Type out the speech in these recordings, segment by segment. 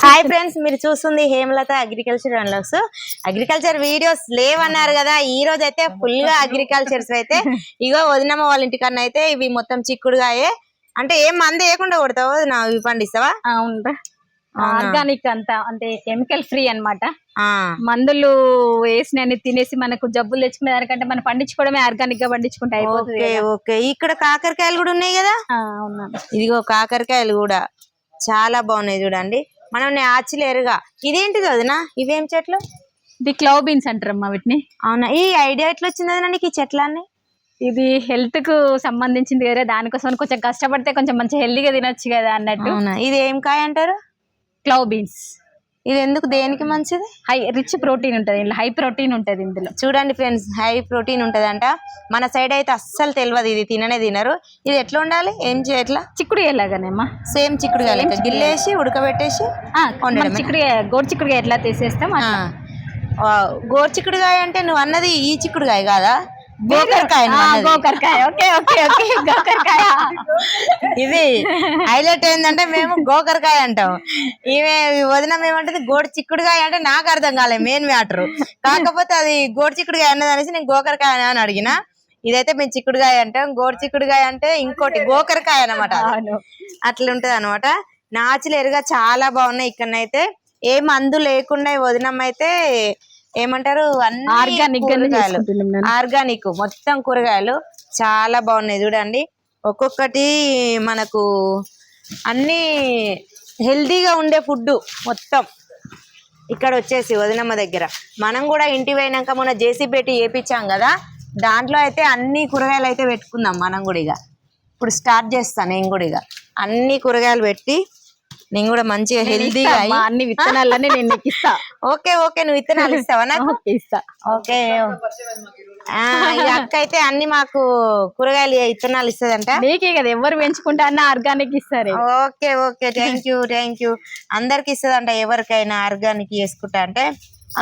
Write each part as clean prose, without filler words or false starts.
Hi friends, మీరు చూస్తుంది Hemalatha agriculture అన్లాగ్స్. Agriculture videos లేవన్నారు కదా, ఈ రోజు అయితే ఫుల్ గా అగ్రికల్చర్స్ అయితే ఇగో వదినమ్మ వాళ్ళ ఇంటికన్నా అయితే ఇవి మొత్తం చిక్కుడుగాయే. అంటే ఏం మందు వేయకుండా కొడతావు నా ఇవి పండిస్తావా? అవును, ఆర్గానిక్ అంతా అంటే కెమికల్ ఫ్రీ అన్నమాట. మందులు వేసినన్ని తినేసి మనకు జబ్బులు తెచ్చుకునే దానికంటే మనం పండించుకోవడమే ఆర్గానిక్ గా పండించుకుంటే అయిపోతుంది. ఓకే, ఇక్కడ కాకరకాయలు కూడా ఉన్నాయి కదా. అవునా, ఇదిగో కాకరకాయలు కూడా చాలా బాగున్నాయి చూడండి. మనం ఆచిలేరుగా ఇదేంటిది వదినా, ఇవేం చెట్లు? ఇది క్లవ్ బీన్స్ అంటారమ్మా వీటిని. అవునా, ఈ ఐడియా ఎట్లా వచ్చింది వదినా నీకు ఈ చెట్లన్నీ? ఇది హెల్త్ కు సంబంధించింది కదా, దానికోసం కొంచెం కష్టపడితే కొంచెం మంచి హెల్దీగా తినొచ్చు కదా అన్నట్టు. ఇది ఏం కాయ అంటారు? Clove beans. ఇది ఎందుకు, దేనికి మంచిది? హై రిచ్ ప్రోటీన్ ఉంటది, హై ప్రోటీన్ ఉంటది ఇందులో. చూడండి ఫ్రెండ్స్, హై ప్రోటీన్ ఉంటదంట. మన సైడ్ అయితే అస్సలు తెలియదు, ఇది తిననే తినరు. ఇది ఎట్లా ఉండాలి, ఏం చేయట్లా? చిక్కుడుగా ఎలాగానేమ్మా, సేమ్ చిక్కుడుగా గిల్లేసి ఉడకబెట్టేసి చిక్కుడుగా గోడు చిక్కుడుగా ఎట్లా తీసేస్తాం. గోరు చిక్కుడుగాయ అంటే నువ్వు అన్నది ఈ చిక్కుడుగాయ కాదా? గోకరకాయ. ఇది హైలైట్ ఏంటంటే మేము గోకరకాయ అంటాం, ఈమె వదిన ఏమంటది గోడు చిక్కుడుగాయ. అంటే నాకు అర్థం కాలేదు మెయిన్ మ్యాటర్. కాకపోతే అది గోడు చిక్కుడుగాయ అన్నది అనేసి నేను గోకరకాయ అని అడిగిన. ఇదైతే మేము చిక్కుడుగాయ అంటాం, గోడు చిక్కుడుగాయ అంటే ఇంకోటి గోకరకాయ అనమాట. అట్లా ఉంటది అనమాట. నాచులేరుగా చాలా బాగున్నాయి. ఇక్కడనైతే ఏ మందు లేకుండా వదినమ్మ అయితే ఏమంటారు అన్ని ఆర్గానిక్ మొత్తం కూరగాయలు చాలా బాగున్నాయి చూడండి. ఒక్కొక్కటి మనకు అన్ని హెల్దీగా ఉండే ఫుడ్ మొత్తం ఇక్కడ వచ్చేసి వదినమ్మ దగ్గర. మనం కూడా ఇంటి పోయినాక మొన్న జేసీ పెట్టి వేపించాం కదా, దాంట్లో అయితే అన్ని కూరగాయలు అయితే పెట్టుకుందాం మనం కూడా. ఇక ఇప్పుడు స్టార్ట్ చేస్తాను నేను కూడా. ఇక అన్ని కూరగాయలు పెట్టి నేను కూడా మంచిగా హెల్దీగా అన్ని విత్తనాలన్నీ నేను ఇస్తా. ఓకే, నువ్వు విత్తనాలు ఇస్తావా నాకు? ఇస్తా. ఓకే, ఈ అక్క అయితే అన్ని మాకు కూరగాయలు విత్తనాలు ఇస్తదంట. నీకే కదా ఎవరు పెంచుకుంటా అన్న ఆర్గానిక్ ఇస్తారు. Okay, thank you. అందరికి ఇస్తదంట, ఎవరికైనా ఆర్గానిక్ చేసుకుంటా అంటే.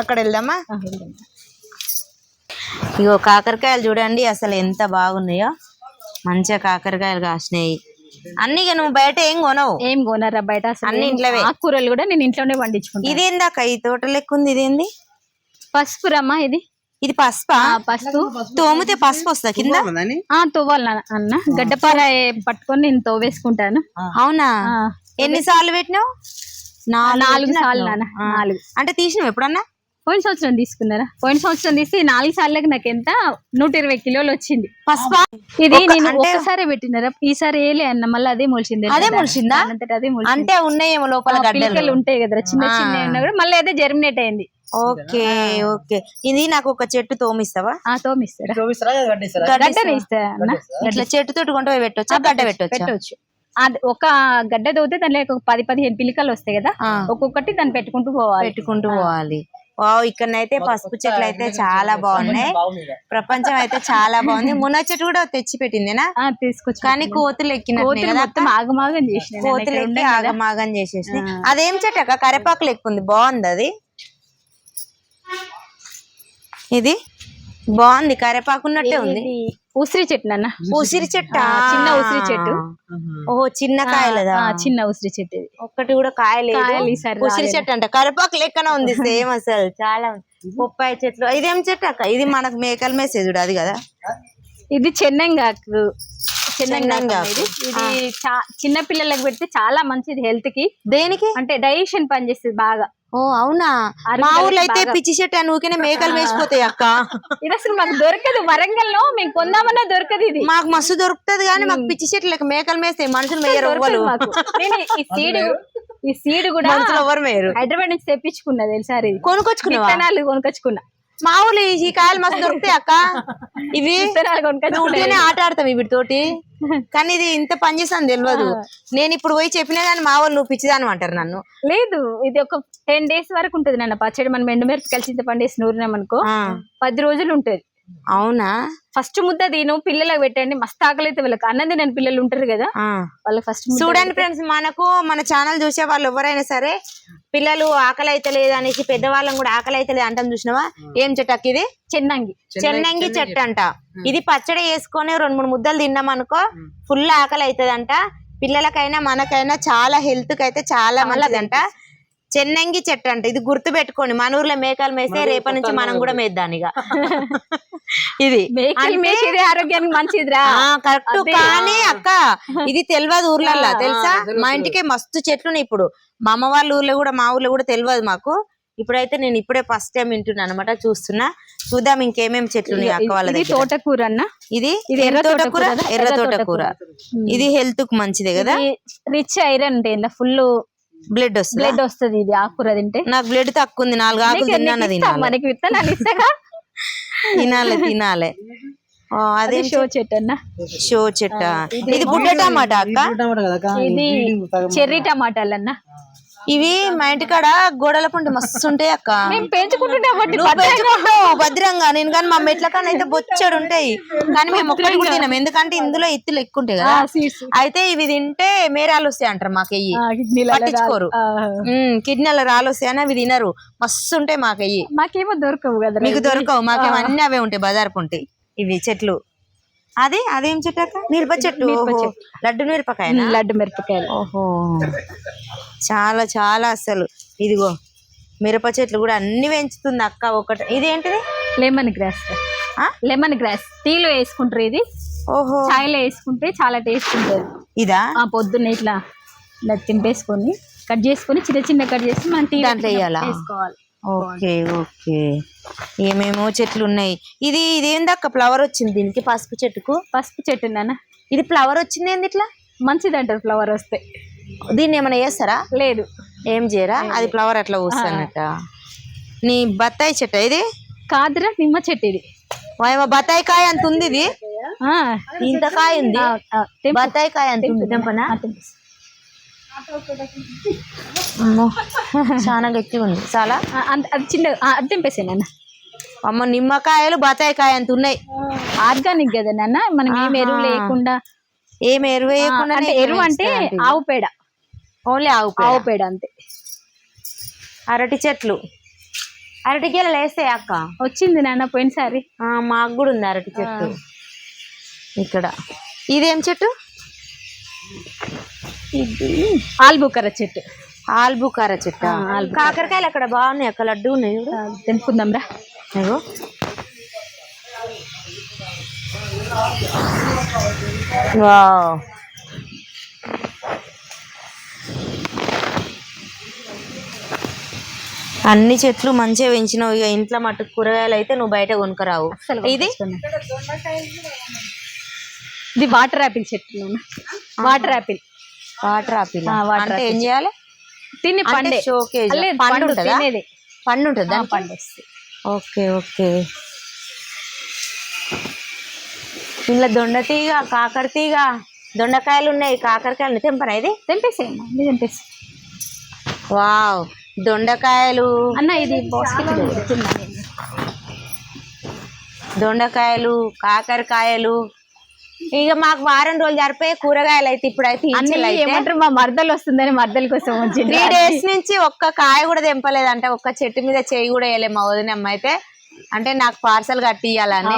అక్కడ వెళ్దామా? ఇగో కాకరకాయలు చూడండి అసలు ఎంత బాగున్నాయో, మంచిగా కాకరకాయలు కాసినాయి. అన్ని నువ్వు బయట ఏం కొనవు? ఏం కొనరా బయట, అన్ని ఇంట్లోవే. ఆకుకూరలు కూడా నేను ఇంట్లోనే పండించుకుంటా. ఇదేందాక ఈ తోట లెక్క ఉంది, ఇదేంది? పసుపు రమ్మా. ఇది పసుపా? పసుపు తోమితే పసుపు వస్తా కింద? తోవాలి అన్న, గడ్డపార పట్టుకొని నేను తోవేసుకుంటాను. అవునా, ఎన్నిసార్లు పెట్టినావు? 4 సార్లు నాన్న. 4 అంటే తీసినావు ఎప్పుడన్నా? పోయిన సంవత్సరం తీసుకున్నారా? పోయిన సంవత్సరం తీసి 4 సార్లకి నాకు ఎంత 120 కిలోలు వచ్చింది పసుపా. ఇది నేను ఒకసారి పెట్టినారా, ఈసారి వేయలే అన్న, మళ్ళీ అదే మొలిచింది. అదే మొలిచిందా? అంటే ఉన్నాయేమో లోపల పిల్లలు ఉంటాయి కదా, చిన్న ఉన్నా కూడా మళ్ళీ అదే జర్మినేట్ అయింది. ఓకే, ఇది నాకు ఒక చెట్టు తోమిస్తావా? తోమిస్తారా? గడ్డని ఇస్తా అన్న. ఇట్లా చెట్టుతోటి కొంట పెట్టొచ్చు, గడ్డ పెట్టొచ్చు. అది ఒక గడ్డ తోతే దాంట్లో ఒక 10-15 పిలికలు వస్తాయి కదా, ఒక్కొక్కటి దాన్ని పెట్టుకుంటూ పోవాలి. ఇక్కడనైతే పసుపు చెట్లు అయితే చాలా బాగున్నాయి. ప్రపంచం అయితే చాలా బాగుంది. మున చెట్టు కూడా తెచ్చి పెట్టిందేనా? తీసుకొచ్చి, కానీ కోతులు ఎక్కినట్టు ఆగమాగం చేసిన, కోతులు ఎక్కి ఆగమాగం చేసేసి. అదేం చెట్టు అక్క? కరివేపాకులు ఎక్కుంది, బాగుంది అది. ఇది బాగుంది, కరివేపాకు ఉన్నట్టే ఉంది. ఉసిరి చెట్టు నాన్న. ఉసిరి చెట్టు, చిన్న ఉసిరి చెట్టు. ఓహో, చిన్న కాయలదా? చిన్న ఉసిరి చెట్టు. ఒక్కటి కూడా కాయలేదు. ఉసిరి చెట్టు అంట, కరివేపాకు లెక్కన ఉంది సేమ్. అసలు చాలా బొప్పాయి చెట్లు. ఇదేం చెట్టు అక్క? ఇది మనకు మేకలు మేసేది అది కదా? ఇది చెన్నంగాకు. ఇది చిన్న పిల్లలకు పెడితే చాలా మంచిది హెల్త్ కి. దేనికి అంటే? డైజెషన్ పనిచేస్తుంది బాగా. ఓ అవునా, మా ఊర్లో అయితే పిచ్చి చెట్టు అని ఊరికే మేకలు వేసిపోతాయి అక్క. ఇది అసలు మాకు దొరకదు, వరంగల్ లో మేము కొందామన్నా దొరకదు. ఇది మాకు మస్తు దొరుకుతుంది కానీ మాకు పిచ్చి చెట్లు లెక్క మేకలు మేస్తాయి, మనుషులు మేయరు. ఈ సీడ్ కూడా ఎవరు మేయరు. హైదరాబాద్ నుంచి తెప్పించుకున్నా తెలుసా? కొనుక్కొచ్చుకున్నా. మా ఊర్లో ఈ కాయలు మస్తు దొరుకుతాయి అక్క. ఇవి ఉంటేనే ఆట ఆడతాం వీటితోటి, కానీ ఇది ఇంత పని చేస్తాను తెలియదు. నేను ఇప్పుడు పోయి చెప్పినా కానీ మా వాళ్ళు నువ్వు పిచ్చిదాని అంటారు నన్ను. లేదు, ఇది ఒక 10 days వరకు ఉంటది నాన్న పచ్చడి. మనం ఎండుమిరపకాయలు చింతపండు వేసి నూరినామనుకో 10 రోజులు ఉంటది. అవునా? ఫస్ట్ ముద్ద తిను, పిల్లలకు పెట్టండి, మస్తు ఆకలి అయితే వాళ్ళకి. అన్నం తినని పిల్లలు ఉంటారు కదా, వాళ్ళకి ఫస్ట్ చూడండి ఫ్రెండ్స్. మనకు మన ఛానల్ చూసే వాళ్ళు ఎవరైనా సరే పిల్లలు ఆకలి అయితే లేదు అనేసి పెద్దవాళ్ళం కూడా ఆకలి అయితే లేదు అంటాం. చూసినావా ఏం చెట్టు అక్క? ఇది చెన్నంగి చెట్టు అంట. ఇది పచ్చడి వేసుకొని 2-3 ముద్దలు తిన్నాం అనుకో ఫుల్ ఆకలి అవుతుంది అంట. పిల్లలకైనా మనకైనా చాలా హెల్త్ కి అయితే చాలా మంచిదంట. చెన్నంగి చెట్టు అంట, ఇది గుర్తు పెట్టుకోండి. మన ఊర్లో మేకలు మేస్తే రేపటి నుంచి మనం కూడా మేద్దాం ఇక. ఇది ఆరోగ్యానికి మంచిదిరా. కరెక్ట్. కానీ అక్క ఇది తెలియదు ఊర్లల్లో, తెలుసా? మా ఇంటికి మస్తు చెట్లు ఉన్నాయి. ఇప్పుడు మా అమ్మ వాళ్ళ ఊర్లో కూడా, మా ఊర్లో కూడా తెలియదు మాకు. ఇప్పుడైతే నేను ఇప్పుడే ఫస్ట్ టైం వింటున్నాను అనమాట. చూద్దాం ఇంకేమేమి చెట్లు ఉన్నాయి అక్క వాళ్ళ దగ్గర. తోటకూర అన్న, ఇది ఎర్ర తోటకూర. ఎర్ర తోటకూర ఇది హెల్త్ కు మంచిదే కదా. రిచ్ ఐరన్ ఉంటుంది, ఫుల్ బ్లడ్ వస్తుంది ఇది ఆకుకూర తింటే. నాకు బ్లడ్ తక్కువ ఉంది, 4 ఆకులు తిన్నాను. మనకి విత్తనాలు ఇస్తాగా, తినాలే. అదే షో చెట్టు అన్న. షో చెట్ట. ఇది బుడ్డ టమాటా అక్క. ఇది చెర్రీ టమాటాలు అన్న. ఇవి మా ఇంటికాడ గోడల పండు మస్తు ఉంటాయి అక్క. మేము పెంచుకుంటున్నాం భద్రంగా. నేను కానీ మా మెట్ల కన్నా అయితే బొచ్చడు ఉంటాయి, కానీ మేము ఒక్కటి కూడా తినాం. ఎందుకంటే ఇందులో ఇత్తులు ఎక్కువ ఉంటాయి కదా. అయితే ఇవి తింటే మేరాలు వస్తాయి అంటారు మాకెయ్యి, పట్టించుకోరు. కిడ్నీల రాళ్ళు వస్తాయని అవి తినరు. మస్తు ఉంటాయి మాకెయ్యి. మాకేమో దొరకవు కదా. మీకు దొరకవు, మాకేమో అన్ని అవే ఉంటాయి బజార్పు ఉంటాయి ఇవి చెట్లు. అదేం చెట్టు అక్క? మిరప చెట్టు. లడ్డు మిరపకాయ. లడ్డు మిరపకాయలు. ఓహో, చాలా చాలా అసలు. ఇదిగో మిరప చెట్లు కూడా అన్ని పెంచుతుంది అక్క. ఒకటి ఇదేంటిది? Lemon grass. లెమన్ గ్రాస్ టీలో వేసుకుంటారు ఇది. ఓహో, చాయ్లో వేసుకుంటే చాలా టేస్ట్ ఉంటుంది. ఇదా? పొద్దున్న ఇట్లా తింపేసుకొని కట్ చేసుకొని చిన్న కట్ చేసి మనం టీ దాంట్లో వేసుకోవాలి. Okay okay. ఏమేమో చెట్లు ఉన్నాయి. ఇదేందక్క ఫ్లవర్ వచ్చింది దీనికి? పసుపు చెట్టుకు. పసుపు చెట్టు నాన్న, ఇది ఫ్లవర్ వచ్చింది ఏంది? ఇట్లా మంచిది అంటారు ఫ్లవర్ వస్తే. దీన్ని ఏమైనా చేస్తారా? లేదు, ఏం చేయరా. అది ఫ్లవర్ అట్లా వస్తానట. నీ బత్తాయి చెట్టు ఇది? కాదురా, నిమ్మ చెట్టు ఇది. బత్తాయి కాయ అంత ఉంది. ఇది ఇంత కాయ ఉంది. బత్తాయి కాయ అంత ఉంది. తెంపనా? చాలా గట్టిగా ఉంది. చాలా అది చిన్న తెంపేసాను. అమ్మ, నిమ్మకాయలు బత్తాయి కాయ అంత ఉన్నాయి. ఆర్గానిక్ కదా నాన్న, మనం ఏం ఎరువు లేకుండా. ఏం ఎరువు వేయకుండా? ఎరువు అంటే ఆవు పేడ, ఓన్లీ ఆవు పేడ అంతే. అరటి చెట్లు. అరటి గెలలు వేస్తాయి అక్క? వచ్చింది నాన్న పోయినసారి. మాకు కూడా ఉంది అరటి చెట్టు ఇక్కడ. ఇదేం చెట్టు? ఇది ఆల్బుకర చెట్టు. ఆల్బుకర చెట్టు. కాకరకాయలు అక్కడ బాగున్నాయి అక్క, లడ్డు ఉన్నాయి. తెంపుకుందాం రా. అన్ని చెట్లు మంచిగా పెంచినావు. ఇక ఇంట్లో మట్టుకు కూరగాయలు అయితే నువ్వు బయట కొనుక్కరావు. ఇది వాటర్ యాపిల్ చెట్టు. Water Apple. వాటర్ యాపిల్ అంటే ఏం చేయాలి? తిని పండే. పండు ఉంటుందా? పండు ఉంటుందా? పండు. Okay okay. ఇంట్లో దొండ తీగ, కాకర తీగ, దొండకాయలు ఉన్నాయి. కాకరకాయలు తెంపనా? ఇది తెంపేసి. వావ్, దొండకాయలు అన్న. ఇది దొండకాయలు, కాకరకాయలు. ఇక మాకు వారం రోజులు జరిపోయే కూరగాయలు అయితే ఇప్పుడైతే ఏమంటారు, మా మరదలు వస్తుందని మరదల కోసం వచ్చి 3 days నుంచి ఒక్క కాయ కూడా తెంపలేదంటే, ఒక్క చెట్టు మీద చేయి కూడా వేయలేదు మా వదిన అమ్మ అయితే. అంటే నాకు పార్సల్ కట్టి ఇవ్వాలని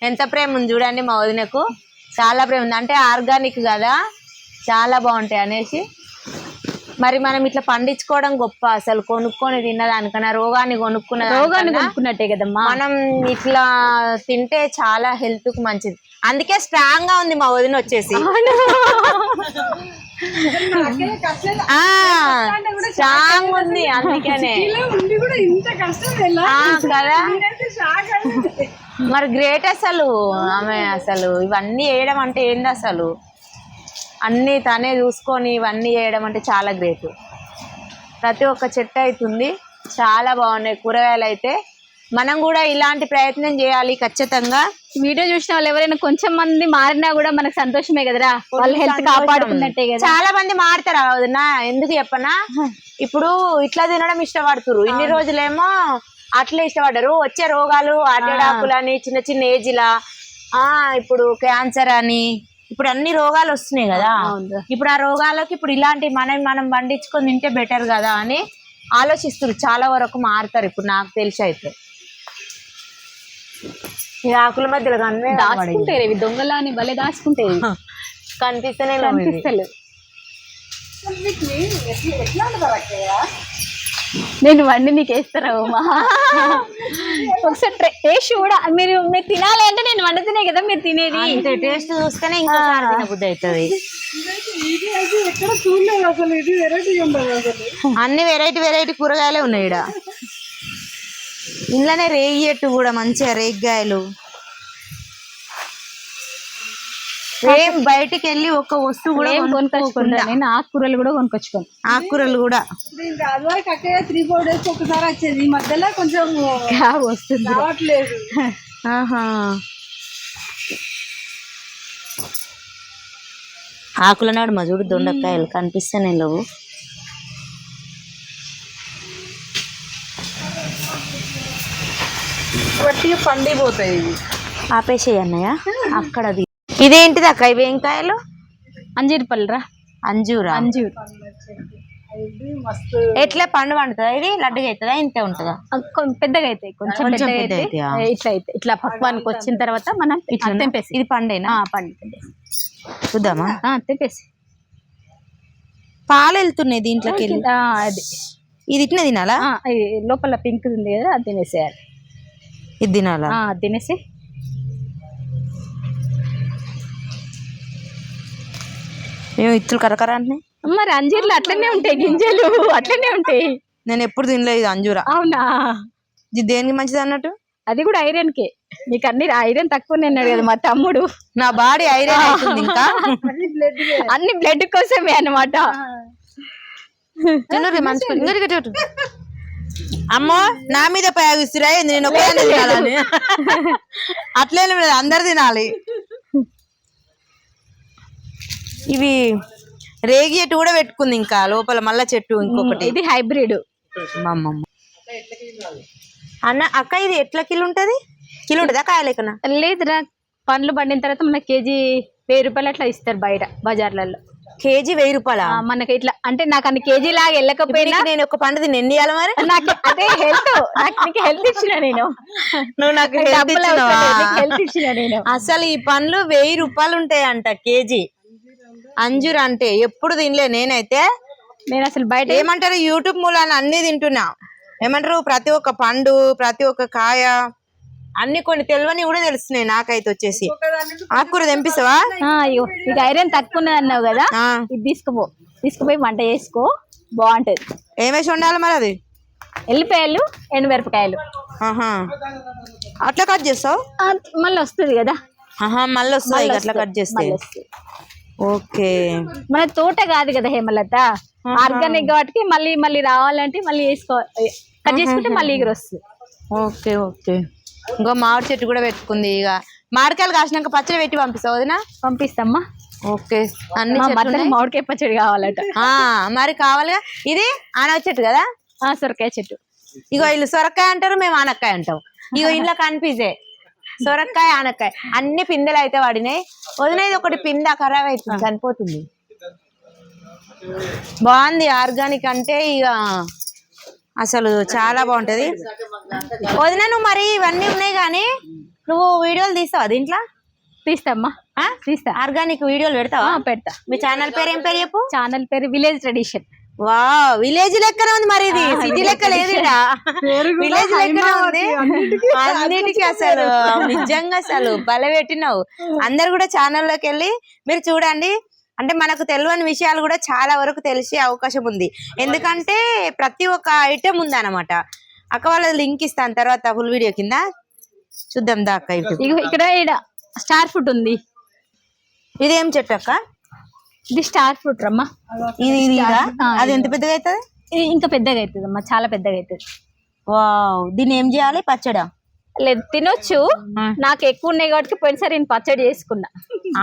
ఎంత ప్రేమ ఉంది చూడండి మా వదినకు. చాలా ప్రేమ ఉంది. అంటే ఆర్గానిక్ కదా, చాలా బాగుంటాయి అనేసి. మరి మనం ఇట్లా పండించుకోవడం గొప్ప. అసలు కొనుక్కొని తిన్నదానికన్నా రోగాన్ని కొనుక్కున్నట్టే కదమ్మా. మనం ఇట్లా తింటే చాలా హెల్త్ కు మంచిది. అందుకే స్ట్రాంగ్ గా ఉంది మా వదిన వచ్చేసి. స్ట్రాంగ్ ఉంది అందుకనే కదా. మరి గ్రేట్ అసలు ఆమె. అసలు ఇవన్నీ వేయడం అంటే ఏంది అసలు? అన్నీ తనే చూసుకొని ఇవన్నీ చేయడం అంటే చాలా గ్రేట్. ప్రతి ఒక్క చెట్టు అవుతుంది. చాలా బాగున్నాయి కూరగాయలు అయితే. మనం కూడా ఇలాంటి ప్రయత్నం చేయాలి ఖచ్చితంగా. వీడియో చూసిన వాళ్ళు ఎవరైనా కొంచెం మంది మారినా కూడా మనకు సంతోషమే కదరా. వాళ్ళ హెల్త్ కాపాడుకున్నట్టే కదా. చాలా మంది మారుతారా వదినా? ఎందుకు చెప్పనా, ఇప్పుడు ఇట్లా తినడం ఇష్టపడుతురు. ఇన్ని రోజులేమో అట్లా ఇష్టపడ్డారు. వచ్చే రోగాలు అడ్డడాకులు అని, చిన్న చిన్న ఏజ్లా ఇప్పుడు క్యాన్సర్ అని, ఇప్పుడు అన్ని రోగాలు వస్తున్నాయి కదా. ఇప్పుడు ఆ రోగాలకి ఇప్పుడు ఇలాంటి మనం పండించుకొని తింటే బెటర్ కదా అని ఆలోచిస్తారు. చాలా వరకు మారుతారు ఇప్పుడు నాకు తెలిసి అయితే. ఈ ఆకుల మధ్యలో దాచుకుంటారు ఇవి, దొంగలా అని భలే దాచుకుంటాయి. కనిపిస్తలేదు. నేను వండి మీకు వేస్తారా ఉమా? ఒకసారి టేస్ట్ కూడా మీరు తినాలి అంటే నేను వండుతున్నాయి కదా మీరు తినేది. టేస్ట్ చూస్తేనే ఇంకోసారి తినబుద్ధి అవుతుంది. అన్ని వెరైటీ కూరగాయలే ఉన్నాయి ఈడ. ఇంట్లోనే రేగి చెట్టు కూడా మంచిగా రేగికాయలు. ఏం బయటికి వెళ్ళి ఒక వస్తువు కూడా కొనుక్కొచ్చుకుంటా. నేను ఆకుకూరలు కూడా కొనుక్కొచ్చుకోను. ఆకుకూరలు కూడా 3-4 days ఒకసారి వచ్చేది. ఈ మధ్యలో కొంచెం వస్తుంది రావట్లేదు. ఆహా, ఆకుల నాడు మా చూడు దొండకాయలు కనిపిస్తానే లేవు. వట్టిగా పండిపోతాయి ఇవి. ఆపేసేయి అన్నయ్య అక్కడది. ఇదేంటిది అక్క? ఇవి ఏం కాయలు? అంజీరు పళ్ళరా? అంజూరా? అంజూరు మస్తు ఎట్లా పండు పండుతుందా? ఇది లడ్డుగా అవుతుందా? ఇంతే ఉంటుందా? పెద్దగా అవుతాయి. కొంచెం పెద్దగా అయితే ఇట్లా అయితే ఇట్లా పక్వానికి వచ్చిన తర్వాత మనం ఇట్లా తెంపేసి. ఇది పండేనా? పండు తెంపేసి చూద్దామా? తెంపేసి. పాలు వెళ్తున్నాయి దీంట్లోకి వెళ్ళి. అది ఇది ఇట్లా తినాలా? లోపల పింక్ ఉంది కదా, అది తినేసేయాలి. ఇది తినాలా? తినేసి మేము ఇత్తులు కరకర అంటున్నాయి. మరి అంజీర్లు అట్లనే ఉంటాయి, గింజలు అట్లనే ఉంటాయి. నేను ఎప్పుడు తినలేదు అంజూరా. అవునా? ఇది దేనికి మంచిది అన్నట్టు? అది కూడా ఐరన్ కే. నీకు అన్ని ఐరన్ తక్కువనే అన్నాడు కదా మా తమ్ముడు. నా బాడీ ఐరన్ అవుతుంది ఇంకా. అన్ని బ్లడ్ కోసమే అన్నమాట. అమ్మో నా మీద ప్రయోగిస్తురా? నేను ఒకదాన్ని తినాలని? అట్లేం లేదు, అందరు తినాలి. ఇవి రేగి చెట్టు కూడా పెట్టుకుంది ఇంకా లోపల, మళ్ళా చెట్టు ఇంకొకటి. ఇది హైబ్రిడ్. అన్న అక్క ఇది ఎట్లా కిలో ఉంటది? కిలో ఉంటుందా కాయ లెక్కన? లేదురా, పండ్లు పండిన తర్వాత మనకి కేజీ 1000 రూపాయలు అట్లా ఇస్తారు బయట బజార్లలో. కేజీ 1000 రూపాయల? మనకి ఇట్లా అంటే నాకు అన్ని కేజీ లాగా వెళ్ళకపోయినా నేను ఒక పండు తిని ఎన్ని ఇవ్వాలి మరి? నాకు అదే హెల్త్, నాకు హెల్త్ ఇచ్చిన నేను. నువ్వు నాకు హెల్త్ ఇచ్చిన నేను. అసలు ఈ పండ్లు 1000 రూపాయలు ఉంటాయంట కేజీ. అంజూర్ అంటే ఎప్పుడు తినలే నేనైతే. నేను అసలు బయట ఏమంటారు, యూట్యూబ్ మూలాన అన్ని తింటున్నా. ఏమంటారు, ప్రతి ఒక్క పండు ప్రతి ఒక్క కాయ అన్ని కొన్ని తెలియని కూడా తెలుస్తున్నాయి నాకైతే. వచ్చేసి ఆకుకూర తెంపిస్తావా? ఇక ఐరన్ తక్కువ ఉన్నది అన్నావు కదా, ఇది తీసుకుపోయి వంట చేసుకో, బాగుంటది. ఏమేసి ఉండాలి మరి? అది ఎల్లిపాయలు, ఎండుమిరపకాయలు. అట్లా కట్ చేస్తావు? మళ్ళీ వస్తుంది కదా. మళ్ళీ వస్తుంది అట్లా కట్ చేస్తే. ఓకే, మన తోట కాదు కదా హేమలత, ఆర్గానిక్ వాటికి మళ్ళీ మళ్ళీ రావాలంటే మళ్ళీ కట్ చేసుకుంటే మళ్ళీ ఎగురు వస్తుంది. Okay okay. ఇంకో మామిడి చెట్టు కూడా పెట్టుకుంది. ఇక మామిడికాయలు కాసినాక పచ్చడి పెట్టి పంపిస్తావు వదినా? పంపిస్తామ్మా. ఓకే, అన్ని మామిడికాయ పచ్చడి కావాలట. మరి కావాలిగా. ఇది ఆనవ చెట్టు కదా? సొరకాయ చెట్టు. ఇగో వీళ్ళు సొరకాయ అంటారు, మేము ఆనక్కాయ అంటాం. ఇగో ఇంట్లో కనిపిజే సొరకాయ ఆనక్కాయ అన్ని పిందెలు అయితే పడినాయి. వదిలేది ఒకటి పింద ఖరాబ్ అవుతుంది, చనిపోతుంది. బాగుంది ఆర్గానిక్ అంటే ఇక అసలు చాలా బాగుంటది. వదిన నువ్వు మరి ఇవన్నీ ఉన్నాయి కానీ నువ్వు వీడియోలు తీస్తావా దీంట్లో? తీస్తామ్మా, తీస్తా. ఆర్గానిక్ వీడియోలు పెడతావా? పెడతా. మీ ఛానల్ పేరు ఏం పేరు చెప్పు? ఛానల్ పేరు విలేజ్ ట్రెడిషన్. వా, విలేజ్ లెక్కనే ఉంది మరి. ఇది సిటీ లెక్క లేదు, విలేజ్ లెక్కనే ఉంది అన్నిటికీ. అసలు నిజంగా అసలు బల పెట్టినావు. అందరు కూడా ఛానల్లోకి వెళ్ళి మీరు చూడండి. అంటే మనకు తెలియని విషయాలు కూడా చాలా వరకు తెలిసే అవకాశం ఉంది. ఎందుకంటే ప్రతి ఒక్క ఐటెం ఉంది అన్నమాట. అక్క వాళ్ళ లింక్ ఇస్తాను తర్వాత ఫుల్ వీడియో కింద చూద్దాం. దాకా ఇక్కడ స్టార్ ఫ్రూట్ ఉంది. ఇదేం చెట్టు అక్క? ఇది స్టార్ ఫ్రూట్ రమ్మా. ఇది అది ఎంత పెద్దగా అవుతుంది? ఇది ఇంకా పెద్దగా అవుతుంది అమ్మా, చాలా పెద్దగా అవుతుంది. వావ్, దీన్ని ఏం చేయాలి? పచ్చడా? లేదు, తినొచ్చు. నాకు ఎక్కువ ఉన్నాయి కాబట్టి పోయినసారి నేను పచ్చడి చేసుకున్నా.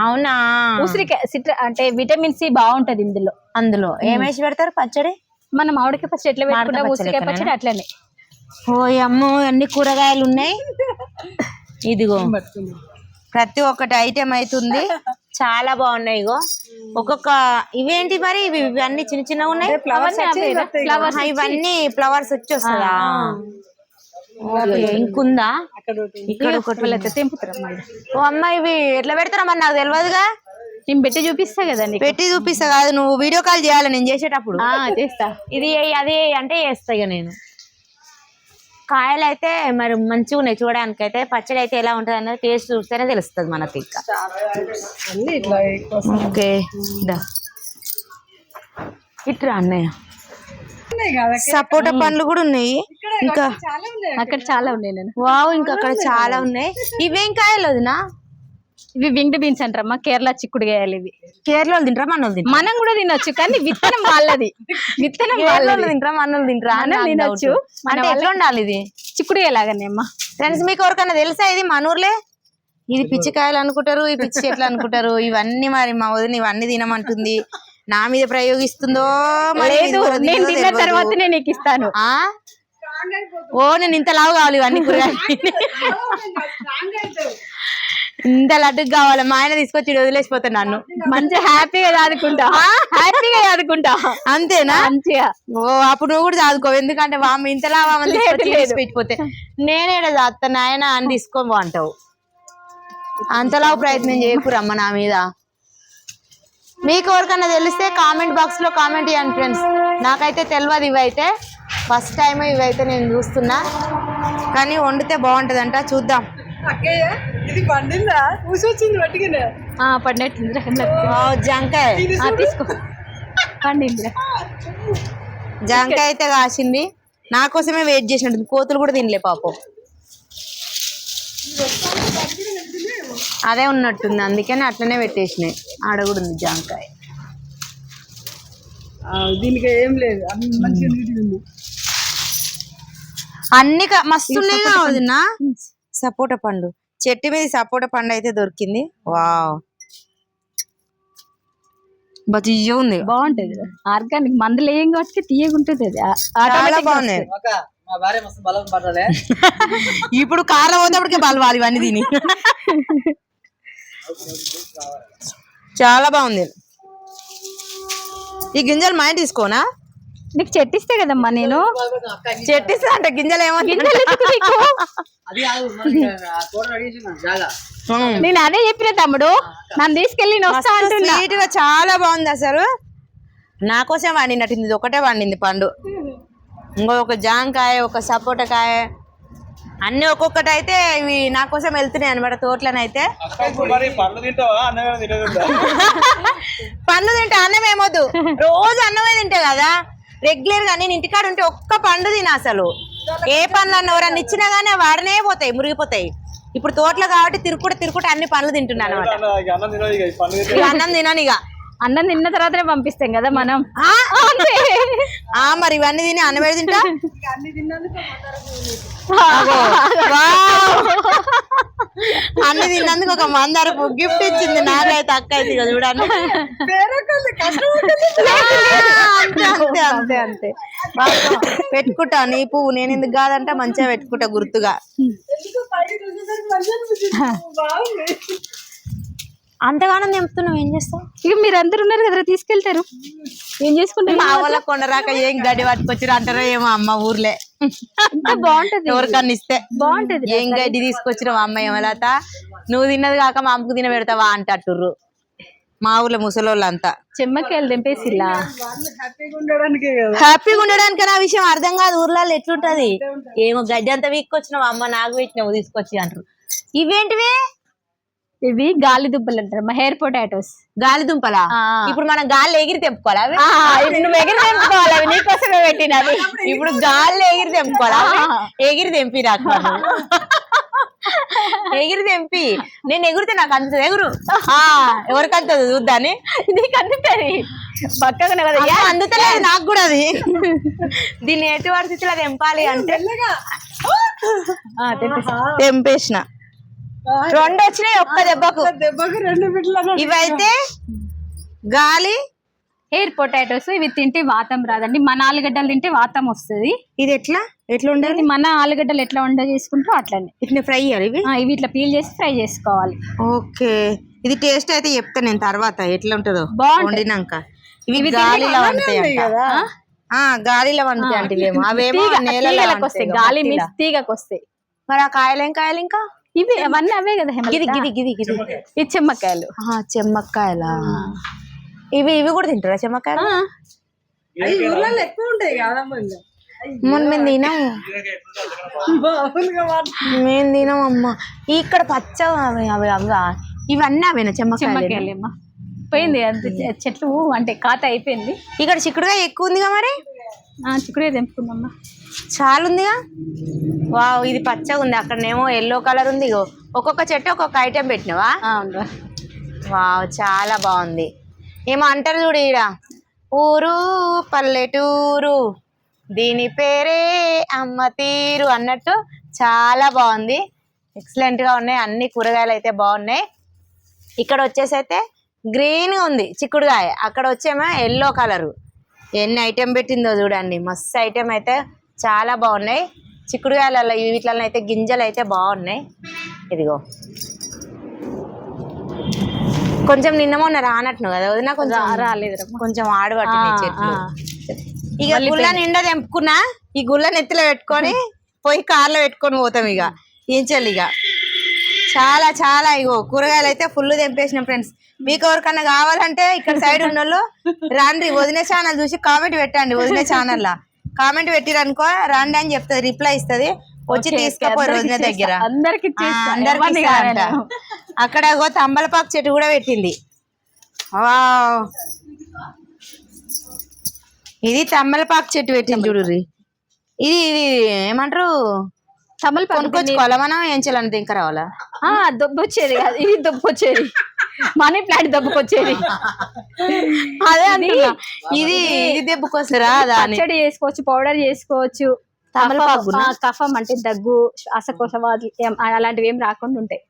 అవునా? ఉసిరికాయ అంటే విటమిన్ సి బాగుంటది ఇందులో. అందులో ఏమేసి పెడతారు పచ్చడి? మనం మామిడికాయ పచ్చడి ఎట్లా పెట్టుకుంటాం, ఉసిరికాయ పచ్చడి అట్లనే. ఓ అమ్మో, అన్ని కూరగాయలు ఉన్నాయి. ఇదిగో ప్రతి ఒక్కటి ఐటెం అవుతుంది. చాలా బాగున్నాయి. ఇగో ఒక్కొక్క ఇవేంటి మరి? ఇవి అన్ని చిన్న చిన్నగా ఉన్నాయి. ఇవన్నీ ఫ్లవర్స్ వచ్చి వస్తుందా? ఇంకుందా ఇక్కడ ఒకటి? తెంపుతారా? ఓ అమ్మ, ఇవి ఎట్లా పెడతారా మరి? నాకు తెలియదుగా. నేను పెట్టి చూపిస్తా కదా నీకు. పెట్టి చూపిస్తా కాదు, నువ్వు వీడియో కాల్ చేయాలి నేను చేసేటప్పుడు. చేస్తా. ఇది అది అంటే చేస్తా ఇక నేను. కాయలు అయితే మరి మంచిగా ఉన్నాయి చూడడానికి. అయితే పచ్చడి అయితే ఎలా ఉంటుంది అనేది టేస్ట్ చూస్తేనే తెలుస్తుంది మనకి. ఇంకా అన్ని ఇట్లా ఓకే ఇట్లా అన్నయ్య ఉన్నాయి కదా, సపోటా పండ్లు కూడా ఉన్నాయి. ఇంకా చాలా ఉన్నాయి. అక్కడ చాలా ఉన్నాయి నేను. వావ్, ఇంకా అక్కడ చాలా ఉన్నాయి. ఇవేం కాయలు వదినా? ఇవి వింగ్డ్ బీన్స్ అంటారమ్మా, కేరళ చిక్కుడుకాయలు ఇవి. కేరళలో తింటారా మనోళ్ళు తింటారా? మనం కూడా తినొచ్చు కానీ విత్తనం వాళ్ళది. విత్తనం కేరళలో తింటారా మనోళ్ళు తింటారా? మనం తినొచ్చు. అంటే ఎట్లా ఉండాలి ఇది? చిక్కుడుకాయ లాగానే అమ్మా. ఫ్రెండ్స్ మీకు ఎవరికైనా తెలుసా ఇది మన ఊర్లే? ఇది పిచ్చికాయలు అనుకుంటారు, ఈ పిచ్చి చెట్లు అనుకుంటారు. ఇవన్నీ మరి మా వదిన ఇవన్నీ తినమంటుంది. నా మీద ప్రయోగిస్తుందో మరి లేదు, నేను తిన్న తర్వాత నేను నీకు ఇస్తాను. ఓ నేను ఇంత లావు కావాలి ఇవన్నీ కూరగాయలు. ఇంత లడ్డుకు కావాలి. మా ఆయన తీసుకొచ్చి వదిలేసిపోతాను నన్ను. మంచిగా హ్యాపీగా చదువుకుంటా, హ్యాపీగా చదువుకుంటా. అంతేనా? మంచిగా. ఓ అప్పుడు నువ్వు కూడా చదువుకో. ఎందుకంటే వామ్మ ఇంతలా పెట్టిపోతే నేనేడ చదువుతాను ఆయన అని తీసుకోబో అంటావు. అంతలా ప్రయత్నం చేయకురమ్మ నా మీద. మీకు ఎవరికన్నా తెలిస్తే కామెంట్ బాక్స్ లో కామెంట్ చేయండి ఫ్రెండ్స్. నాకైతే తెలియదు ఇవైతే, ఫస్ట్ టైం ఇవైతే నేను చూస్తున్నా. కానీ వండితే బాగుంటదంట, చూద్దాం. అక్కయ్య ఇది పండిందా? పూసొచ్చింది పట్టుకునే. పడినట్టుంది. జాంకాయ తీసుకో. పండింది. జాంకాయ అయితే కాసింది. నా కోసమే వెయిట్ చేసినట్టు. కోతులు కూడా తినలే పాపం. అదే ఉన్నట్టుంది, అందుకని అట్లనే పెట్టేసినాయి. ఆడ కూడా ఉంది జాంకాయ. దీనికి ఏం లేదు, మంచిగా ఉంది. అన్ని మస్తు వదినా. సపోటా పండు చెట్టు మీద సపోటా పండు అయితే దొరికింది. వావ్, బతిగా ఉంది. బాగుంటది. ఆర్గానిక్ మందులు ఏం కాబట్టి తీయగుంటది. అది చాలా బాగున్నాయి. ఇప్పుడు కారం పోతే బలవాలి ఇవన్నీ తిని. చాలా బాగుంది. ఈ గింజలు మా ఇంటి తీసుకోనా? నీకు చెట్టిస్తే కదమ్మా నేను. చెట్టిస్తా అంటే గింజలు ఏమో. నేను అదే చెప్పిన తమ్ముడు, నన్ను తీసుకెళ్ళి వస్తా అంటున్నా. స్వీట్ గా చాలా బాగుంది అసలు. నా కోసం వండినట్టు ఇది ఒకటే వండింది పండు. ఇంకొక జాంకాయ, ఒక సపోటకాయ, అన్ని ఒక్కొక్కటి అయితే ఇవి నా కోసం వెళ్తున్నాయి అనమాట తోటలోనైతే. పండ్లు తింటా, అన్నం ఏమొద్దు. రోజు అన్నమే తింటా కదా రెగ్యులర్ గా. నేను ఇంటికాడ ఉంటే ఒక్క పండు తిన అసలు. ఏ పండ్లు అన్న ఎవరన్నా ఇచ్చినా గానీ వాడనే పోతాయి, మురిగిపోతాయి. ఇప్పుడు తోటలో కాబట్టి తిరుక్కుంటే అన్ని పండ్లు తింటున్నాను అనమాట. అన్నం తినను ఇక. అన్నం తిన్న తర్వాతనే పంపిస్తాం కదా మనం. మరి ఇవన్నీ తిని అన్నం ఏది తింటా? అన్ని తిన్నందుకు ఒక మందార గిఫ్ట్ ఇచ్చింది నాకైతే. అక్క అయితే ఇక చూడండి. అంతే అంతే అంతే పెట్టుకుంటా. నీ పువ్వు నేను ఎందుకు కాదంట, మంచిగా పెట్టుకుంటా గుర్తుగా. అంతగానో నింపుతున్నావు, ఏం చేస్తావు? ఇక మీరు అందరు ఉన్నారు కదా, తీసుకెళ్తారు. ఏం చేసుకుంటారు? మా వాళ్ళ కొండరాక ఏం గడ్డి పట్టుకొచ్చారు అంటారో ఏమో అమ్మ ఊర్లే. బాగుంటది, ఎవరికన్నా ఇస్తే బాగుంటది. ఏం గడ్డి తీసుకొచ్చినావు అమ్మ ఏమలత, నువ్వు తిన్నది కాక మా అమ్మకు తిన పెడతావా అంటట్టుర్రు మా ఊర్లో ముసలోళ్ళంతా. చెమ్మకాయలు తెంపేసిలా హ్యాపీగా ఉండడానికి. నా విషయం అర్థం కాదు. ఊర్లలో ఎట్లుంటది ఏమో గడ్డి అంతా వీక్కొచ్చినావు అమ్మ, నాకు పెట్టినావు తీసుకొచ్చి అంటారు. ఇవేంటివి? ఇవి గాలి దుంపలు అంటారు, హెయిర్ పొటాటోస్. గాలి దుంపలా? ఇప్పుడు మనం గాలి ఎగిరి తెంపుకోవాలా? నువ్వు ఎగిరి తెంపుకోవాలి, అవి నీకోసమే పెట్టినవి. ఇప్పుడు గాలి ఎగిరి తెంపుకోవాలా? ఎగిరి తెంపి నాకు ఎగిరి తెంపి. నేను ఎగురితే నాకు అందుతుంది. ఎగురు ఎవరికి అందుతుంది చూద్దాని. నీకు అందుతుంది పక్కన కదా, అందుతలేదు నాకు కూడా అది. దీన్ని ఎటు పరిస్థితిలో తెంపాలి అంటే తెంపేసిన. రెండు వచ్చినాయి ఒక్క దెబ్బకు. రెండు బిడ్డలు. ఇవైతే గాలి హెయిర్ పొటాటోస్. ఇవి తింటే వాతం రాదండి. మన ఆలుగడ్డలు తింటే వాతం వస్తుంది. ఇది ఎట్లా ఉండాలి? మన ఆలుగడ్డలు ఎట్లా వంట చేసుకుంటారో అట్లనే ఇట్లా ఫ్రై చేయాలి. ఇవి ఇట్లా పీల్ చేసి ఫ్రై చేసుకోవాలి. ఓకే, ఇది టేస్ట్ అయితే చెప్తా నేను తర్వాత ఎట్లా ఉంటుందో వండినాక. ఇవి గాలిలో వండుతాయి కదా, గాలిలో వండుతాయి అంటే అవేమో నేలలకు వస్తాయి. గాలి మీన్స్ తీగకు వస్తాయి. మరి ఆ కాయలు ఏం కాయలు ఇంకా ఇవి అవన్నీ అవే కదా గిది హేమలత. గిది గిది గిది ఈ చెమ్మక్కాయలు. చెమ్మక్కాయలా? ఇవి ఇవి కూడా తింటారా చెమ్మక్కాయలు? అవి ఊర్లలో ఎక్కువ ఉంటాయి కదమ్మా ఇంకా. మొన్న మేము తినాం, మామూలుగా మేము తినాం అమ్మ. ఇక్కడ పచ్చ అవి అవి అవి ఇవన్నీ అవేనా చెమ్మక్కాయలు? చెమ్మక్కాయలేమ్మా. పోయింది అంత చెట్లు అంటే కాత అయిపోయింది. ఇక్కడ చిక్కుడుకాయ ఎక్కువ ఉందిగా మరి. చిక్కుడే తెంపుకుందమ్మా. చాలా ఉందిగా. వావ్, ఇది పచ్చగా ఉంది, అక్కడనేమో ఎల్లో కలర్ ఉంది. ఇగో ఒక్కొక్క చెట్టు ఒక్కొక్క ఐటెం పెట్టినవా? అవును. వావ్, చాలా బాగుంది. ఏమో అంటారు చూడు ఈడ, ఊరు పల్లెటూరు దీని పేరే అమ్మ తీరు అన్నట్టు చాలా బాగుంది. ఎక్సలెంట్గా ఉన్నాయి, అన్ని కూరగాయలు అయితే బాగున్నాయి. ఇక్కడ వచ్చేసి అయితే గ్రీన్గా ఉంది చిక్కుడుకాయ, అక్కడ వచ్చేమో ఎల్లో కలరు. ఎన్ని ఐటెం పెట్టిందో చూడండి, మస్తు ఐటెం అయితే చాలా బాగున్నాయి. చిక్కుడుకాయలలో వీటిలలో అయితే గింజలు అయితే బాగున్నాయి. ఇదిగో కొంచెం నిన్న మొన్న రానట్టును కదా వదినా, కొంచెం రాలేదు, కొంచెం ఆడబట్టినాయి చెట్లు. ఇక గుళ్ళ నిండా తెంపుకున్నా, ఈ గుళ్ళ నెత్తిలో పెట్టుకొని పోయి కార్లో పెట్టుకొని పోతాం ఇక ఇంచెల్లి. ఇక చాలా చాలా ఇగో కూరగాయలు అయితే ఫుల్ తెంపేసినాం ఫ్రెండ్స్. మీకు ఎవరికన్నా కావాలంటే ఇక్కడ సైడ్ ఉన్న వాళ్ళు రాండి, వదిన ఛానల్ చూసి కామెంట్ పెట్టండి. వదిన ఛానల్ కామెంట్ పెట్టిరనుకో రండి అని చెప్తుంది, రిప్లై ఇస్తుంది, వచ్చి తీసుకుపోయి వదిన దగ్గర అందరికి అందరికి ఇస్తారంట. అక్కడ తంబలపాకు చెట్టు కూడా పెట్టింది. వావ్, ఇది తమ్మలపాకు చెట్టు పెట్టింది చూడుర్రి. ఇది ఇది ఏమంటారు, కొనుక్కొచ్చుకోవాలా మనం? ఏం చేయాలని ఇంకా రావాలా? దొబ్బొచ్చేది కాదు, ఇది దొబ్బొచ్చేది, మనీ ప్లాంట్ దొబ్బకొచ్చేది. అదే అంటున్నా, ఇది ఇది దెబ్బకొస్తారా? పచ్చడి చేసుకోవచ్చు, పౌడర్ చేసుకోవచ్చు. కఫం అంటే దగ్గు, శ్వాసకోశవాది అలాంటివి ఏం రాకుండా ఉంటాయి.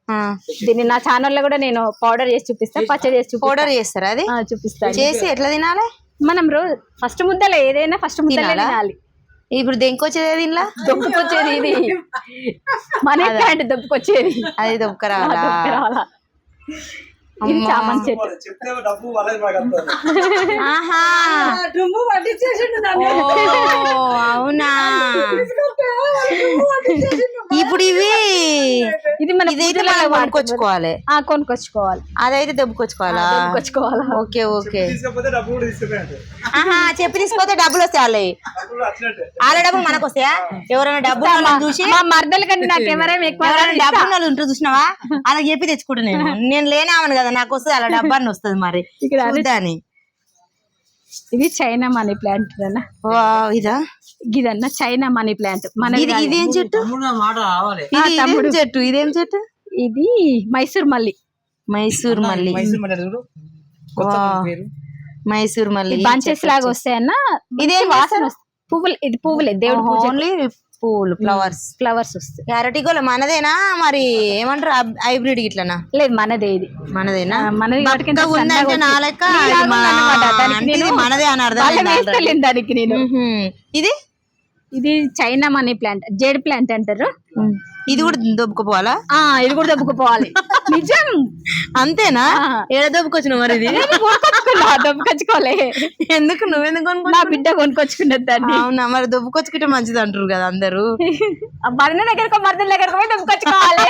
దీన్ని నా ఛానల్లో కూడా నేను పౌడర్ చేసి చూపిస్తా, పచ్చడి చేసి పౌడర్ చేస్తారా? అది చూపిస్తా. చేసి ఎట్లా తినాలి? మనం రోజు ఫస్ట్ ముద్దలో ఏదైనా ఫస్ట్ ముద్దలో తినాలి. ఇప్పుడు దెంకొచ్చేది దీనిలో దొబ్బుకొచ్చేది, ఇది మనీ ప్లాంట్ దొబ్బుకొచ్చేది, అది దొబ్బకరావాలా? ఇది చామంతి చెట్టు. ఆహా, డుమ్ము పట్టించేసిండు నన్ను. అవునా? ఇప్పుడు ఇవి ఇది మన ఇదైతే మనం కొనుక్కొచ్చుకోవాలి. కొనుక్కొచ్చుకోవాలి, అదైతే దొబ్బుకొచ్చుకోవాలా? దొబ్బుకొచ్చుకోవాలా? Okay okay. ఆహా, చెప్పి తీసుకపోతే డబ్బులు వస్తాయి. వాళ్ళ డబ్బులు మనకు వస్తాయా? ఎవరైనా డబ్బులు చూసి మా మర్దల కంటే నా కెమెరా డబ్బులు వాళ్ళు ఉంటారు చూసినావా, అలా చెప్పి తెచ్చుకుంటా. నేను లేనామను కదా, నాకు వస్తుంది అలా డబ్బాని వస్తుంది. మరి చూద్దాని. ఇది చైనా మనీ ప్లాంట్ అన్న. ఇదా? ఇదన్నా చైనా మనీ ప్లాంట్. మన ఇదేం చెట్టు? చెట్టు ఇదేం చెట్టు? ఇది మైసూర్ మల్లి. మైసూర్ మల్లి, మైసూర్ మల్లి బంచెస్ లాగా వస్తాయన్న. ఇదే వాసన పువ్వులు, ఇది పువ్వులే, దేవుడు ఓన్లీ పువ్వులు, ఫ్లవర్స్ వస్తాయి. క్యారెటిగోల మనదేనా? మరి ఏమంటారు, హైబ్రిడ్ ఇట్లనా? లేదు, మనదే. ఇది మనదేనా? మనది ఉందంటే నా లెక్క మనదే అని అర్థం. దానికి నేను ఇది ఇది China money plant, jade plant అంటారు. ఇది కూడా దొబ్బుకుపోవాలా? ఇది కూడా దొబ్బుకుపోవాలి. నిజం. అంతేనా? ఏడ దొబ్బుకొచ్చినావు మరి? ఇది దొబ్బుకొచ్చుకోలే. ఎందుకు? నువ్వెందుకు కొనుక్కో? నా బిడ్డ కొనుక్కొచ్చుకున్నది దాన్ని. అవునా? మరి దొబ్బుకొచ్చుకుంటే మంచిది అంటారు కదా అందరూ. మరణ దగ్గరకు, మరదల దగ్గరకు పోయి దొబ్బుకొచ్చుకోవాలి.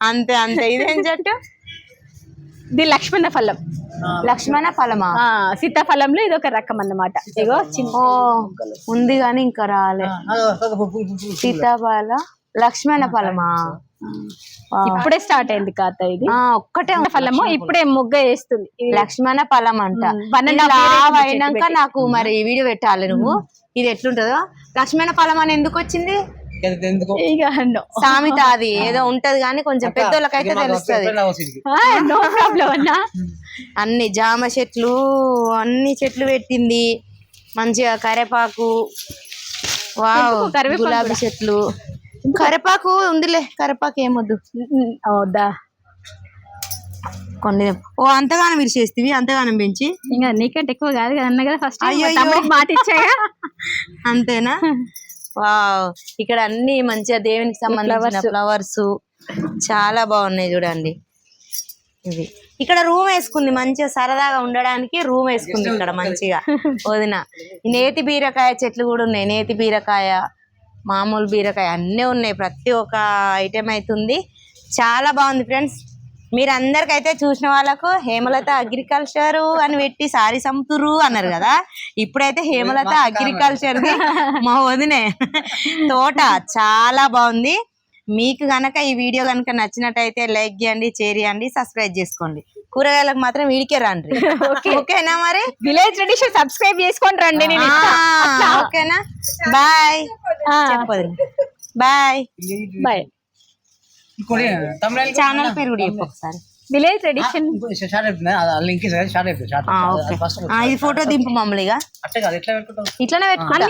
అంతే అంతే. ఇదేం చెట్టు? ఇది లక్ష్మణ ఫలం. లక్ష్మణ ఫలమా? సీతాఫలంలో ఇది ఒక రకం అన్నమాట. ఇగో ఉంది కానీ ఇంకా రాలే. సీతాఫల లక్ష్మణ ఫలమా? ఇప్పుడే స్టార్ట్ అయింది కాత. ఇది ఒక్కటే ఫలము, ఇప్పుడే మొగ్గ వేస్తుంది. లక్ష్మణ ఫలం అంట. అయినాక నాకు మరి వీడియో పెట్టాలి నువ్వు, ఇది ఎట్లుంటదో. లక్ష్మణ ఫలం అని ఎందుకు వచ్చింది? సామెత అది ఏదో ఉంటది కానీ కొంచెం పెద్దోళ్ళకైతే తెలుస్తుంది. నో ప్రాబ్లం అన్నా. అన్ని జామ చెట్లు, అన్ని చెట్లు పెట్టింది మంచిగా. కరివేపాకు, వావ్, గులాబీ చెట్లు. కరివేపాకు ఉందిలే, కరివేపాకు ఏమొద్దు. అవుదా? కొన్ని అంతగానం మీరు చేస్తేవి, అంతగానం పెంచి. ఇంకా నీకంటే ఎక్కువ కాదు కదా అన్న కదా ఫస్ట్ మాట ఇచ్చాయా. అంతేనా? వావ్, ఇక్కడ అన్ని మంచిగా దేవునికి సంబంధించిన ఫ్లవర్స్ చాలా బాగున్నాయి చూడండి. ఇవి ఇక్కడ రూమ్ వేసుకుంది, మంచిగా సరదాగా ఉండడానికి రూమ్ వేసుకుంది ఇక్కడ మంచిగా వదిన. నేతి బీరకాయ చెట్లు కూడా ఉన్నాయి, నేతి బీరకాయ, మామూలు బీరకాయ అన్నీ ఉన్నాయి. ప్రతి ఒక్క ఐటెం అవుతుంది. చాలా బాగుంది ఫ్రెండ్స్. మీరు అందరికైతే చూసిన వాళ్ళకు హేమలత అగ్రికల్చర్ అని పెట్టి సారీ సంతురు అన్నారు కదా, ఇప్పుడైతే హేమలత అగ్రికల్చర్ మా వదినే తోట చాలా బాగుంది. మీకు గనక ఈ వీడియో గనక నచ్చినట్టయితే లైక్ చేయండి, షేర్ చేయండి, సబ్స్క్రైబ్ చేసుకోండి. కూరగాయలకు మాత్రం వీడికే రండి. ఓకేనా మరి? విలేజ్ ట్రెడిషన్ సబ్స్క్రైబ్ చేసుకొని రండి. నేను ఓకేనా? బాయ్ చెప్పదు. Bye bye. ఛానల్ పేరు కూడా చెప్పు ఒకసారి. Village tradition. ఇది ఫోటో దింపు మమ్మల్ని. ఇట్లానే పెట్టుకుంటా.